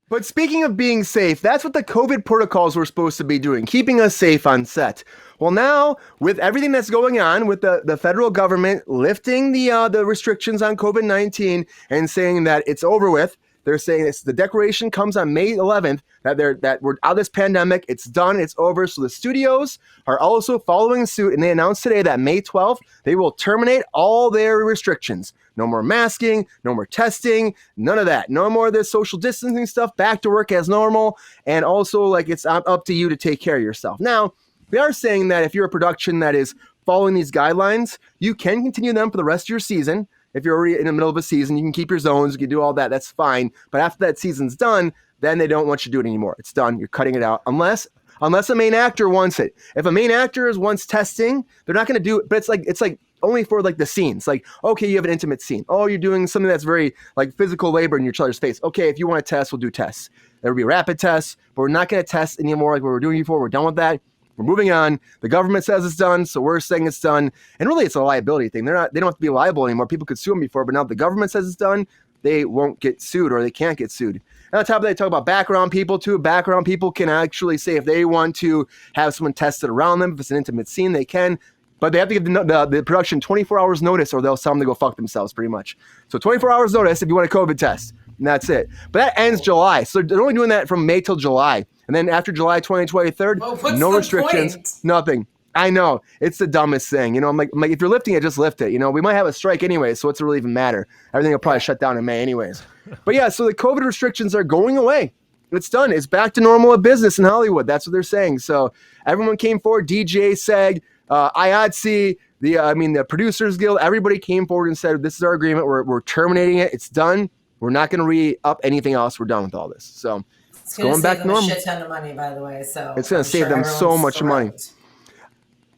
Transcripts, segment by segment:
But speaking of being safe, that's what the COVID protocols were supposed to be doing, keeping us safe on set. Well, now with everything that's going on with the federal government lifting the restrictions on COVID-19 and saying that it's over with, they're saying the declaration comes on May 11th that we're out of this pandemic, it's done, it's over. So the studios are also following suit, and they announced today that May 12th they will terminate all their restrictions. No more masking, no more testing, none of that. No more of this social distancing stuff. Back to work as normal, and also like it's up to you to take care of yourself. Now, they are saying that if you're a production that is following these guidelines, you can continue them for the rest of your season. If you're already in the middle of a season, you can keep your zones, you can do all that, that's fine. But after that season's done, then they don't want you to do it anymore. It's done, you're cutting it out, unless a main actor wants it. If a main actor wants testing, they're not going to do it, but it's like only for like the scenes. Like, okay, you have an intimate scene. Oh, you're doing something that's very like physical labor in your other's face. Okay, if you want to test, we'll do tests. There will be rapid tests, but we're not going to test anymore like we were doing before. We're done with that. We're moving on. The government says it's done, so we're saying it's done. And really, it's a liability thing. They don't have to be liable anymore. People could sue them before, but now the government says it's done, they won't get sued, or they can't get sued. And on top of that, they talk about background people too. Background people can actually say if they want to have someone tested around them, if it's an intimate scene, they can. But they have to give the production 24 hours notice, or they'll tell them to go fuck themselves, pretty much. So 24 hours notice if you want a COVID test, and that's it. But that ends July, so they're only doing that from May till July. And then after July 23rd, no restrictions, nothing. I know, it's the dumbest thing. You know, I'm like, if you're lifting it, just lift it. You know, we might have a strike anyway, so what's it really even matter? Everything will probably shut down in May anyways. But yeah, so the COVID restrictions are going away. It's done. It's back to normal business in Hollywood. That's what they're saying. So everyone came forward. DJ, SAG, IATSE, the Producers Guild, everybody came forward and said, this is our agreement. We're terminating it. It's done. We're not going to re-up anything else. We're done with all this. So it's going back to normal. It's going to save them a shit ton of money, by the way. So it's going to save them so much money.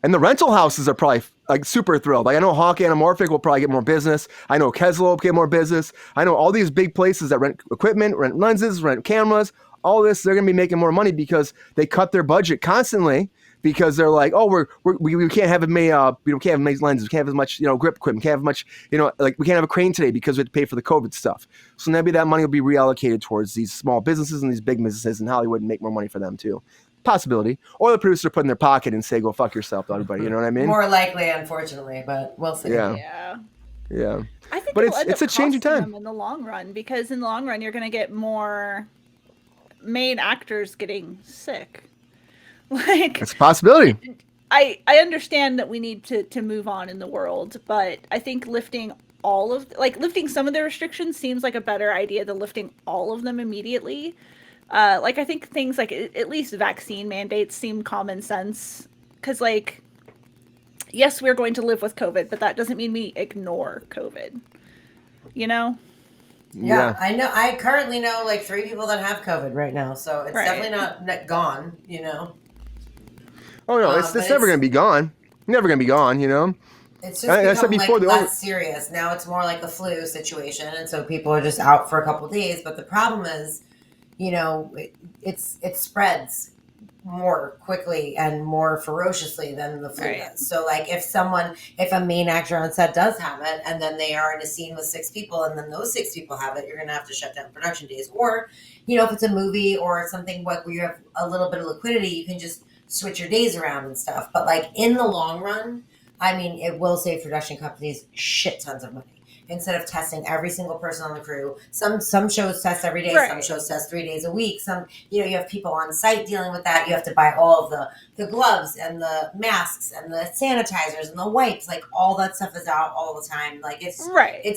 And the rental houses are probably like super thrilled. Like I know Hawk Anamorphic will probably get more business. I know Keslow will get more business. I know all these big places that rent equipment, rent lenses, rent cameras, all this, they're going to be making more money because they cut their budget constantly. Because they're like, oh, we can't have as many, we can't have many lenses, we can't have as much, grip equipment, we can't have much, like we can't have a crane today because we have to pay for the COVID stuff. So maybe that money will be reallocated towards these small businesses and these big businesses in Hollywood and make more money for them too. Possibility. Or the producer put in their pocket and say, go fuck yourself to everybody. You know what I mean? More likely, unfortunately, but we'll see. Yeah. I think but it's a change of time in the long run, because in the long run, you're going to get more main actors getting sick. Like, it's a possibility. I understand that we need to move on in the world, but I think lifting some of the restrictions seems like a better idea than lifting all of them immediately. I think things like at least vaccine mandates seem common sense, because yes, we're going to live with COVID, but that doesn't mean we ignore COVID. Yeah, I know. I currently know 3 people that have COVID right now, so it's definitely not gone. Oh no, it's never going to be gone. Never going to be gone. It's just become less serious. Now it's more like the flu situation, and so people are just out for a couple of days. But the problem is, it spreads more quickly and more ferociously than the flu does. So if a main actor on set does have it, and then they are in a scene with 6 people, and then those 6 people have it, you're going to have to shut down production days. Or, if it's a movie or something where you have a little bit of liquidity, you can just switch your days around and stuff. But in the long run, it will save production companies shit tons of money. Instead of testing every single person on the crew, some shows test every day, some shows test 3 days a week. Some, you have people on site dealing with that. You have to buy all of the gloves and the masks and the sanitizers and the wipes. All that stuff is out all the time. It's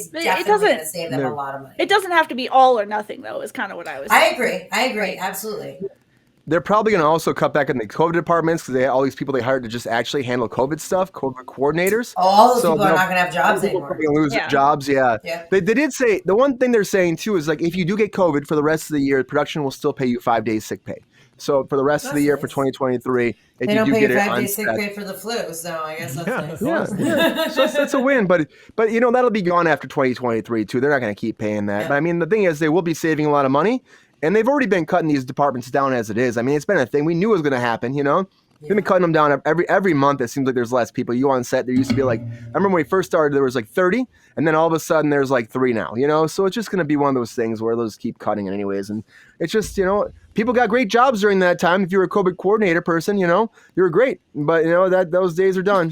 definitely going to save them a lot of money. It doesn't have to be all or nothing, though, is kind of what I was saying. I agree. Absolutely. They're probably going to also cut back in the COVID departments because they have all these people they hired to just actually handle COVID stuff, COVID coordinators. All those people are not going to have jobs anymore. They're going to lose their jobs, They did say, the one thing they're saying too is if you do get COVID for the rest of the year, production will still pay you 5 days sick pay. So for the rest of the year for 2023, if they you don't do pay get you 5 it days sick pay for the flu, so I guess that's nice. Yeah. So that's a win, but that'll be gone after 2023 too. They're not going to keep paying that. But the thing is, they will be saving a lot of money. And they've already been cutting these departments down as it is. It's been a thing. We knew it was going to happen, They've been cutting them down every month. It seems like there's less people. You go on set, there used to be like, I remember when we first started, there was like 30, and then all of a sudden there's like 3 now, you know? So it's just going to be one of those things where they'll just keep cutting it anyways. And it's just, you know, people got great jobs during that time. If you were a COVID coordinator person, you know, you were great. But, you know, those days are done.